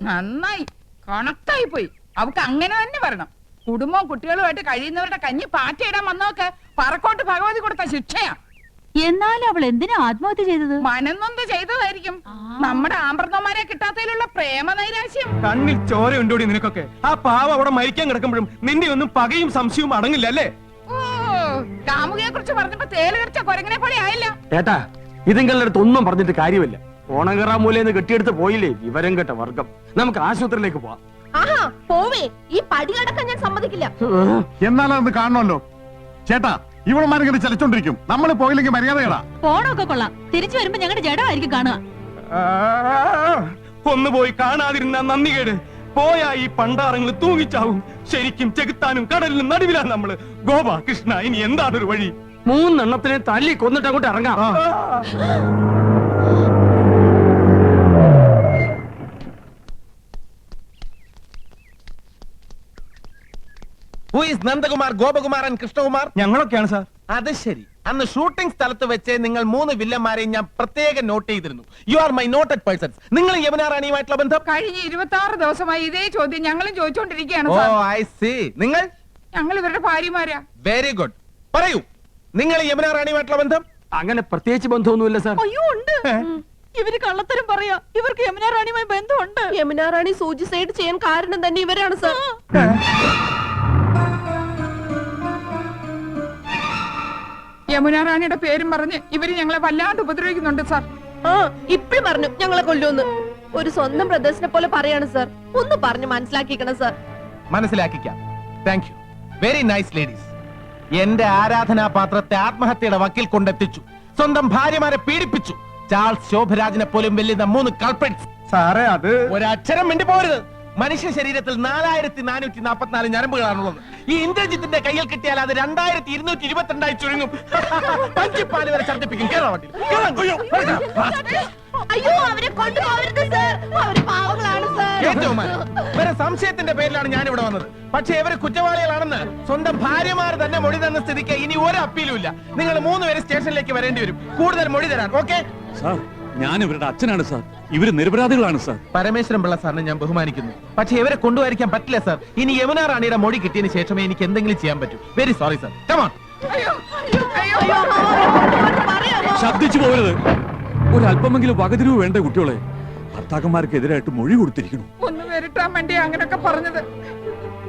നന്നായി കണക്റ്റായി പോയി. അവക്ക് അങ്ങനെ തന്നെ വരണം. കുടുംബവും കുട്ടികളുമായിട്ട് കഴിയുന്നവരുടെ കഞ്ഞി പാറ്റയിടാൻ വന്നോക്കെ പറക്കോട്ട് ഭഗവതി കൊടുത്ത ശിക്ഷയാ. എന്നാൽ അവൾ എന്തിനാ ആത്മഹത്യ ചെയ്തത്? മനന്നൊന്ന് ചെയ്തതായിരിക്കും. നമ്മുടെ ആമ്പ്രതന്മാരെ കിട്ടാത്തതിലുള്ള പ്രേമ നൈരാശ്യം. കണ്ണിൽ ചോര ഉണ്ടോടി നിനക്കൊക്കെ? ആ പാവം അവിടെ മരിക്കാൻ കിടക്കുമ്പോഴും നിന്റെ ഒന്നും പകയും സംശയവും അടങ്ങില്ല അല്ലേ? ഓ, കാമുകിയെ കുറിച്ച് പറഞ്ഞപ്പോ തേല് കടിച്ച കൊരങ്ങനെ പോലെ ആയില്ല. ഏട്ടാ, ഇതിങ്ങളുടെ അടുത്ത് ഒന്നും പറഞ്ഞിട്ട് കാര്യമില്ല. ഓണകറ മൂലന്ന് കെട്ടിയെടുത്ത് പോയില്ലേ വിവരം കേട്ട വർഗം. നമുക്ക് ആശുപത്രിയിലേക്ക് പോവാം. ആഹാ പോവേ, ഈ പടി കടക്കാൻ ഞാൻ സമ്മതിക്കില്ല. എന്നാലത് കാണണമല്ലോ. ചേട്ടാ, ഇവളമാരിങ്ങനെ ചലിച്ചോണ്ടിരിക്കും. നമ്മൾ പോയില്ലെങ്കിൽ മര്യാദകളാ. പോണൊക്കെ കൊള്ളാം, തിരിച്ചു വരുമ്പോ ഞങ്ങളുടെ ജഡമായിരിക്കും കാണുക. ഒന്ന് പോയി കാണാതിരുന്ന നന്ദി കേട്. പോയാ ഈ പണ്ടാറങ്ങൾ തൂങ്ങിച്ചാവും. ശരിക്കും ചെകുത്താനും കടലിനും നടുവിലാ നമ്മള്. ഗോപ കൃഷ്ണ, ഇനി എന്താണൊരു വഴി? 3 എണ്ണത്തിനെ തല്ലി കൊന്നിട്ട് അങ്ങോട്ട് ഇറങ്ങാം. നന്ദകുമാർ, ഗോപകുമാർ ആൻഡ് കൃഷ്ണകുമാർ? ഞങ്ങളൊക്കെയാണ് സാർ. അത് ശരി. അന്ന് ഷൂട്ടിംഗ് സ്ഥലത്ത് വെച്ച് നിങ്ങൾ 3 വില്ലന്മാരെയും ഞാൻ പ്രത്യേകം നോട്ട് ചെയ്തിരുന്നു. You are my noted persons. നിങ്ങൾ യമുന റാണിയുമായിട്ടുള്ള ബന്ധം? കഴിഞ്ഞ 26 ദിവസമായി ഇതേ ചോദ്യം ഞങ്ങളും ചോദിച്ചോണ്ടിരിക്കുകയാണ്. ഓ ഐ സീ. നിങ്ങൾ? ഞങ്ങൾ ഇവരുടെ ഭാര്യമാരാ. Very good. പറയൂ, നിങ്ങൾ യമുന റാണിയുമായിട്ടുള്ള ബന്ധം? അങ്ങനെ പ്രത്യേകിച്ച് ബന്ധമൊന്നുമില്ല സാർ. അയ്യോ ഉണ്ട്. ഇവര് കള്ളത്തരം പറയാ. ഇവർക്ക് യമുന റാണിയുമായി ബന്ധമുണ്ട്. യമുന റാണി സൂചിസൈഡ് ചെയ്യാൻ കാരണം തന്നെ ഇവരാണ് സർ. യമുന റാണിയുടെ പേരും പറഞ്ഞ് ഇവര് ഞങ്ങളെ വല്ലാണ്ട് ഉപദ്രവിക്കുന്നുണ്ട് സാർ. ആ ഇപ്പഴും പറഞ്ഞു ഞങ്ങളെ കൊല്ലുമെന്ന്. ഒരു സ്വന്തം ബ്രദേഴ്സിനെ പോലെ പറയാണ് സർ. ഒന്ന് പറഞ്ഞു മനസ്സിലാക്കിക്കണം സർ. മനസ്സിലാക്കിക്കാം. Thank you. Very nice ladies. എന്റെ ആരാധനാപാത്രത്തെ ആത്മഹത്യയുടെ വക്കിൽ കൊണ്ടെത്തിച്ചു. സ്വന്തം ഭാര്യമാരെ പീഡിപ്പിച്ചു. ചാൾസ് ശോഭരാജിനെ പോലും വെല്ലുന്ന 3 കൾപ്രിറ്റ്സ്. സാറേ, അത് ഒരക്ഷരം മിണ്ടി പോരുത്. മനുഷ്യ ശരീരത്തിൽ 4444 ഞരമ്പുകളാണുള്ളത്. ഈ ഇന്ദ്രജിത്തിന്റെ കയ്യിൽ കിട്ടിയാൽ അത് 2222 ചുരുങ്ങും. പഞ്ചിപ്പാല് വരെ ഛർദ്ദിപ്പിക്കും. അയ്യോ അവരെ കൊണ്ടുപോകരുത് സർ. അവര് പാവങ്ങളാണ് സർ. വേറെ സംശയത്തിന്റെ പേരിലാണ് ഞാൻ ഇവിടെ വന്നത്. പക്ഷെ ഇവര് കുറ്റവാളികളാണെന്ന് സ്വന്തം ഭാര്യമാർ തന്നെ മൊഴി തന്ന സ്ഥിതിക്ക് ഇനി ഒരു അപ്പീലും ഇല്ല. നിങ്ങൾ 3 പേര് സ്റ്റേഷനിലേക്ക് വരേണ്ടി വരും കൂടുതൽ മൊഴി തരാൻ. ഓക്കെ സാർ, ഞാൻ ഇവരുടെ അച്ഛനാണ് സാർ. ഇവര് നിരപരാധികളാണ് സാർ. പരമേശ്വരൻ പിള്ള സാറിനെ ഞാൻ ബഹുമാനിക്കുന്നു. പക്ഷെ ഇവരെ കൊണ്ടുവരിക്കാൻ പറ്റില്ല സാർ. ഇനി യമുന റാണിയുടെ മൊഴി കിട്ടിയതിന് ശേഷമേ എനിക്ക് എന്തെങ്കിലും ചെയ്യാൻ പറ്റൂ. Very sorry sir. Come on. ശബ്ദിച്ചു പോകരുത്. ഒരല്പമെങ്കിലും വകതിരിവ് വേണ്ട കുട്ടികളെ. ഭർത്താക്കന്മാർക്കെതിരായിട്ട് മൊഴി കൊടുത്തിരിക്കുന്നു. ഒന്ന് വരട്ടാൻ വേണ്ടി അങ്ങനൊക്കെ പറഞ്ഞത്.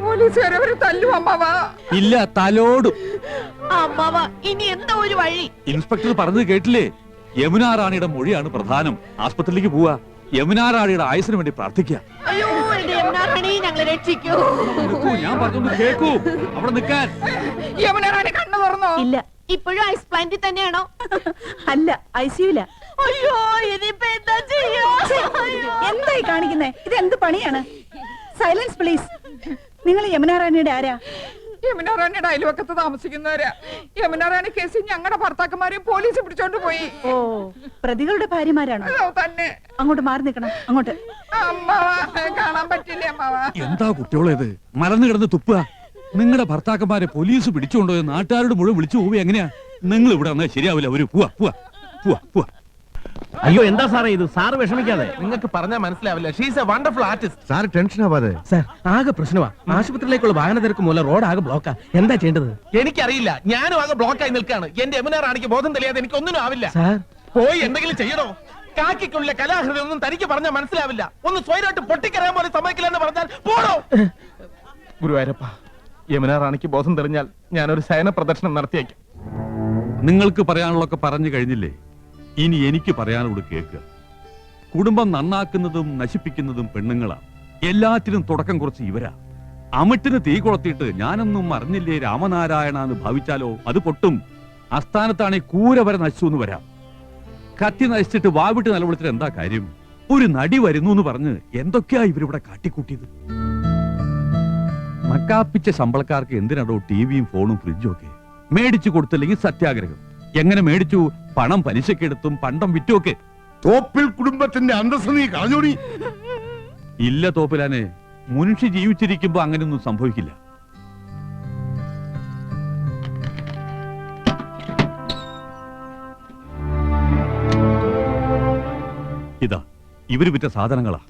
പോലീസുകാരെ അവര് തല്ലും അമ്മാവാ. ഇല്ല, തലോടും. അമ്മാവ ഇനി എന്താ ഒരു വഴി? ഇൻസ്പെക്ടർ പറഞ്ഞത് കേട്ടില്ലേ? യമുന റാണിയുടെ മൊഴിയാണ് പ്രധാനം. ആസ്പത്രിയിലേക്ക് പോവാ. യമുന റാണിയുടെ ആയുസിന് വേണ്ടി പ്രാർത്ഥിക്കുക. അയ്യോ എന്റെ യമുന റാണി ഞങ്ങളെ രക്ഷിക്കൂ. ഞാൻ പറഞ്ഞൊന്ന് കേൾക്കൂ. അവിടെ നിൽക്കാൻ. യമുന റാണി കണ്ണു തുറന്നോ? ഇല്ല. ഇപ്പോഴും ഐസ് പ്ലാന്റിൽ തന്നെയാണോ? അല്ല, ഐസിയുല. അയ്യോ ഇനിയിപ്പോ എന്താ ചെയ്യാ? എന്തായി കാണിക്കുന്നേ? ഇത് എന്ത് പണിയാണ്? Silence please. നിങ്ങൾ യമുന റാണിയുടെ ആരാ? യമുന റാണിയുടെ അയൽവക്കത്ത് താമസിക്കുന്നവരാ. യമുന റാണി കേസിൽ ഞങ്ങളുടെ ഭർത്താക്കന്മാരെയും പോലീസ് പിടിച്ചോണ്ട് പോയി. ഓ, പ്രതികളുടെ ഭാര്യമാരാണോ? തന്നെ. അങ്ങോട്ട് മാറി നിൽക്കണം. അങ്ങോട്ട്. അമ്മാവാ കാണാൻ പറ്റില്ലേ അമ്മാവാ? എന്താ കുട്ടികളേത്? മലന്ന് കിടന്ന് തുപ്പുക. നിങ്ങളുടെ ഭർത്താക്കന്മാരെ പോലീസ് പിടിച്ചുകൊണ്ടോ നാട്ടുകാരോട് മുഴുവൻ വിളിച്ചു പോവുക. എങ്ങനെയാ? നിങ്ങൾ ഇവിടെ വന്നാൽ ശരിയാവില്ല. ഒരു പോവാ പോവാ പോവാ പോവാ. അയ്യോ എന്താ സാറേ ഇത്? സാറ് വിഷമിക്കാതെ. നിങ്ങൾക്ക് പറഞ്ഞാൽ മനസ്സിലാവില്ല. She's A wonderful artist. Sir tension ആവാതെ. സാർ ആകെ പ്രശ്നമാ. ആശുപത്രിയിലേക്കുള്ള വാഹന തിരക്ക് മൂലം റോഡ് ആകെ ബ്ലോക്കാ. എന്താ ചെയ്യേണ്ടത്? എനിക്കറിയില്ല. ഞാനും ആകെ ബ്ലോക്കായി നിൽക്കാണ്. എന്റെ യമുന റാണിക്ക് ബോധം തെളിയാതെ എനിക്ക് ഒന്നിനും ആവില്ല. സാർ പോയി എന്തെങ്കിലും ചെയ്യണോ? കാക്കിക്കുള്ള കലാഹൃദയം ഒന്നും തനിക്ക് പറഞ്ഞാൽ മനസ്സിലാവില്ല. ഒന്ന് സ്വയമായിട്ട് പൊട്ടിക്കറിയാൻ പോലെ സമ്മതിക്കില്ല എന്ന് പറഞ്ഞാൽ പോടോ. ഗുരുവായൂരപ്പ, യമുന റാണിക്ക് ബോധം തെളിഞ്ഞാൽ ഞാനൊരു ശയന പ്രദർശനം നടത്തിയേക്കാം. നിങ്ങൾക്ക് പറയാനുള്ളതൊക്കെ പറഞ്ഞു കഴിഞ്ഞില്ലേ? ഇനി എനിക്ക് പറയാനുള്ളത് കേൾക്കുക. കുടുംബം നന്നാക്കുന്നതും നശിപ്പിക്കുന്നതും പെണ്ണുങ്ങളാണ്. എല്ലാത്തിനും തുടക്കം കുറച്ച് ഇവരാ. അമിട്ടിന് തീ കൊളുത്തിയിട്ട് ഞാനൊന്നും അറിഞ്ഞില്ലേ രാമനാരായണ എന്ന് ഭാവിച്ചാലോ അത് പൊട്ടും. അസ്ഥാനത്താണെ കൂര വരെ നശിച്ചു എന്ന് വരാം. കത്തി നശിച്ചിട്ട് വാവിട്ട് നിലവിളിച്ചിട്ട് എന്താ കാര്യം? ഒരു നടി വരുന്നു എന്ന് പറഞ്ഞ് എന്തൊക്കെയാ ഇവരിവിടെ കാട്ടിക്കൂട്ടിയത്. നക്കാപ്പിച്ച ശമ്പളക്കാർക്ക് എന്തിനാടോ ടിവിയും ഫോണും ഫ്രിഡ്ജും ഒക്കെ? മേടിച്ചു കൊടുത്തില്ലെങ്കിൽ സത്യാഗ്രഹം. എങ്ങനെ മേടിച്ചു? പണം പലിശക്കെടുത്തും പണ്ടം വിറ്റുമൊക്കെ. തോപ്പിൽ കുടുംബത്തിന്റെ അന്തസ്സ് നീ കളഞ്ഞോടി. ഇല്ല തോപ്പിലാനെ, മുൻഷി ജീവിച്ചിരിക്കുമ്പോ അങ്ങനെയൊന്നും സംഭവിക്കില്ല. ഇതാ ഇവര് വിറ്റ സാധനങ്ങളാ.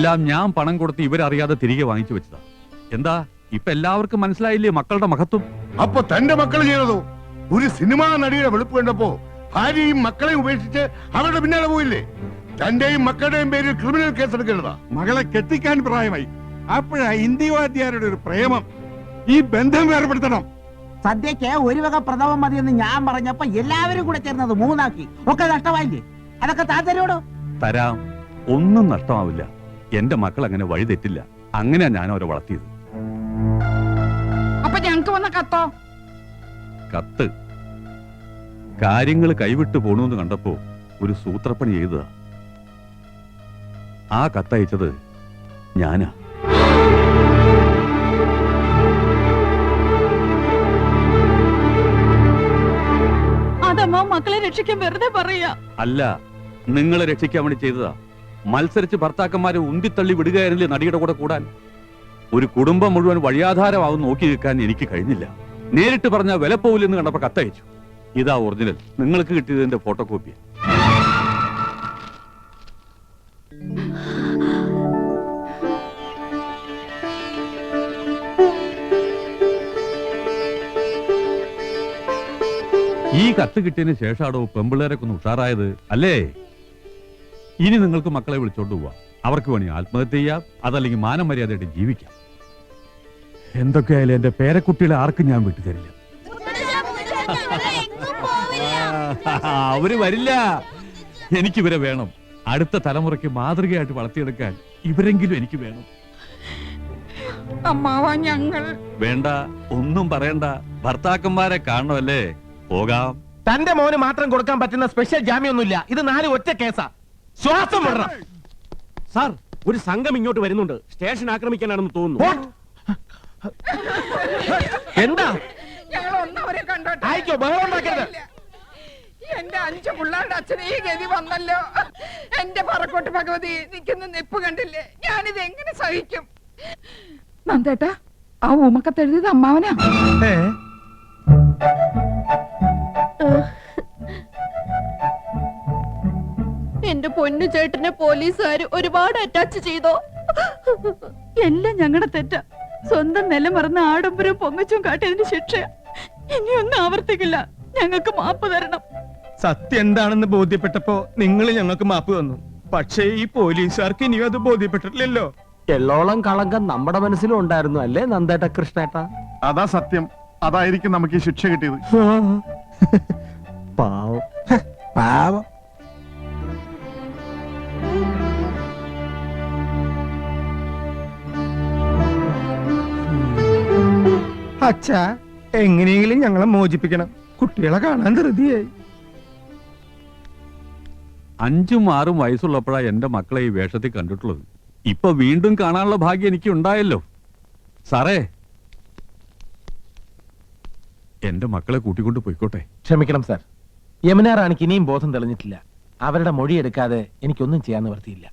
എല്ലാം ഞാൻ പണം കൊടുത്ത് ഇവരറിയാതെ തിരികെ വാങ്ങിച്ചു വെച്ചതാ. എന്താ ഇപ്പൊ എല്ലാവർക്കും മനസ്സിലായില്ലേ മക്കളുടെ മഹത്വം? അപ്പൊ തന്റെ മക്കൾ ചെയ്തതോ? ഒരു സിനിമാ നടിയുടെ വെളുപ്പ് കണ്ടപ്പോ ഭാര്യയും മക്കളെയും ഉപേക്ഷിച്ച് അവരുടെ പിന്നാലെ പോയില്ലേ? തന്റെയും മക്കളുടെയും പേരിൽ ക്രിമിനൽ കേസ് എടുക്കരുതാ. മകളെ കെട്ടിക്കാൻ പ്രായമായി. അപ്പോഴാ ഇന്ത്യവാദ്യാരുടെ ഒരു പ്രേമം. ഈ ബന്ധം വേർപെടുത്തണം. സദ്യക്ക് ഒരു വക പ്രഥമം മതിയെന്ന് ഞാൻ പറഞ്ഞപ്പോ എല്ലാവരും കൂടെ ചേർന്നത് 3 ആക്കി. ഒക്കെ നഷ്ടമായില്ലേ? അതൊക്കെ താൻ തരുവോടോ? തരാം, ഒന്നും നഷ്ടമാവില്ല. എന്റെ മക്കൾ അങ്ങനെ വഴി തെറ്റില്ല. അങ്ങനെയാ ഞാൻ അവരെ വളർത്തിയത്. അപ്പൊ ഞങ്ങക്ക് വന്ന കത്തോ? കത്ത് കാര്യങ്ങൾ കൈവിട്ടു പോണൂന്ന് കണ്ടപ്പോ ഒരു സൂത്രപ്പണി ചെയ്തതാ. ആ കത്തയച്ചത് ഞാനാ. അതമ്മ മക്കളെ രക്ഷിക്കാൻ വെറുതെ പറയാ. അല്ല, നിങ്ങളെ രക്ഷിക്കാൻ വേണ്ടി ചെയ്തതാ. മത്സരിച്ച് ഭർത്താക്കന്മാരെ ഉന്തിത്തള്ളി വിടുകയായിരുന്നില്ലേ നടിയുടെ കൂടെ കൂടാൻ. ഒരു കുടുംബം മുഴുവൻ വഴിയാധാരമാവും നോക്കി നിൽക്കാൻ എനിക്ക് കഴിഞ്ഞില്ല. നേരിട്ട് പറഞ്ഞ വില പോവില്ലെന്ന് കണ്ടപ്പോ കത്തയച്ചു. ഇതാ ഒറിജിനൽ. നിങ്ങൾക്ക് കിട്ടിയതിന്റെ ഫോട്ടോ കോപ്പി. ഈ കത്ത് കിട്ടിയതിന് ശേഷമാണോ പെമ്പിള്ളേരൊക്കെ ഒന്ന് ഉഷാറായത് അല്ലേ? ഇനി നിങ്ങൾക്ക് മക്കളെ വിളിച്ചോണ്ട് പോവാം. അവർക്ക് വേണി ആത്മഹത്യ ചെയ്യാം, അതല്ലെങ്കിൽ മാനം മര്യാദയായിട്ട് ജീവിക്കാം. എന്തൊക്കെയായാലും എന്റെ പേരക്കുട്ടികളെ ആർക്കും ഞാൻ വിട്ടുതരില്ല. അവര് വരില്ല. എനിക്കിവരെ വേണം. അടുത്ത തലമുറയ്ക്ക് മാതൃകയായിട്ട് വളർത്തിയെടുക്കാൻ ഇവരെങ്കിലും എനിക്ക് വേണം. അമ്മാവ ഞങ്ങൾ വേണ്ട, ഒന്നും പറയണ്ട. ഭർത്താക്കന്മാരെ കാണണമല്ലേ? പോകാം. തന്റെ മോന് മാത്രം കൊടുക്കാൻ പറ്റുന്ന സ്പെഷ്യൽ ജാമ്യമൊന്നുമില്ല. ഇത് 4 ഒറ്റ കേസാ. ശ്വാസം വിടണം. സാർ, ഒരു സംഘം ഇങ്ങോട്ട് വരുന്നുണ്ട്. സ്റ്റേഷൻ ആക്രമിക്കാനാണെന്ന് തോന്നുന്നു. എന്താ? ഞങ്ങൾ ഒന്നവരെ കണ്ടോട്ടെ. ആയിക്കോ, ബഹളം ഉണ്ടാക്കരുത്. എന്റെ 5 പിള്ളേരുടെ അച്ഛനെ ഈ ഗതി വന്നല്ലോ. എന്റെ പറക്കോട്ട് ഭഗവതി നിൽക്കുന്ന നിപ്പ് കണ്ടില്ലേ? ഞാനിത് എങ്ങനെ സഹിക്കും? നന്ദേട്ടാ, ആ ഊമക്കത്തെഴുതിയത് അമ്മാവനാ. എന്റെ പൊന്നു ചേട്ടനെ പോലീസുകാര് ഒരുപാട് അറ്റാച്ച് ചെയ്തോ? എല്ലാം ഞങ്ങളുടെ തെറ്റാ. സ്വന്തം നില മറന്ന് ആഡംബരം പൊങ്ങച്ചും കാട്ടിയതിന് ശിക്ഷ ഇനിയൊന്നും ആവർത്തിക്കില്ല. ഞങ്ങൾക്ക് മാപ്പ് തരണം. സത്യം എന്താണെന്ന് ബോധ്യപ്പെട്ടപ്പോ നിങ്ങൾ ഞങ്ങൾക്ക് മാപ്പ് തന്നു. പക്ഷേ ഈ പോലീസുകാർക്ക് ഇനിയും അത് ബോധ്യപ്പെട്ടിട്ടില്ലല്ലോ. എല്ലോളം കളങ്കം നമ്മുടെ മനസ്സിലും ഉണ്ടായിരുന്നു അല്ലേ നന്ദേട്ട കൃഷ്ണേട്ട? അതാ സത്യം. അതായിരിക്കും നമുക്ക് ഈ ശിക്ഷ കിട്ടിയത്. പാവം പാവം. അച്ഛാ, എങ്ങനെയെങ്കിലും ഞങ്ങളെ മോചിപ്പിക്കണം. കുട്ടികളെ കാണാൻ ധൃതിയായി. 5ഉം 6ഉം വയസ്സുള്ളപ്പോഴാ എന്റെ മക്കളെ ഈ വേഷത്തിൽ കണ്ടിട്ടുള്ളത്. ഇപ്പൊ വീണ്ടും കാണാനുള്ള ഭാഗ്യം എനിക്ക് ഉണ്ടായല്ലോ. സാറേ, എന്റെ മക്കളെ കൂട്ടിക്കൊണ്ട് പോയിക്കോട്ടെ. ക്ഷമിക്കണം സാർ, യമുന റാണിക്ക് ഇനിയും ബോധം തെളിഞ്ഞിട്ടില്ല. അവരുടെ മൊഴിയെടുക്കാതെ എനിക്കൊന്നും ചെയ്യാൻ നിവർത്തിയില്ല.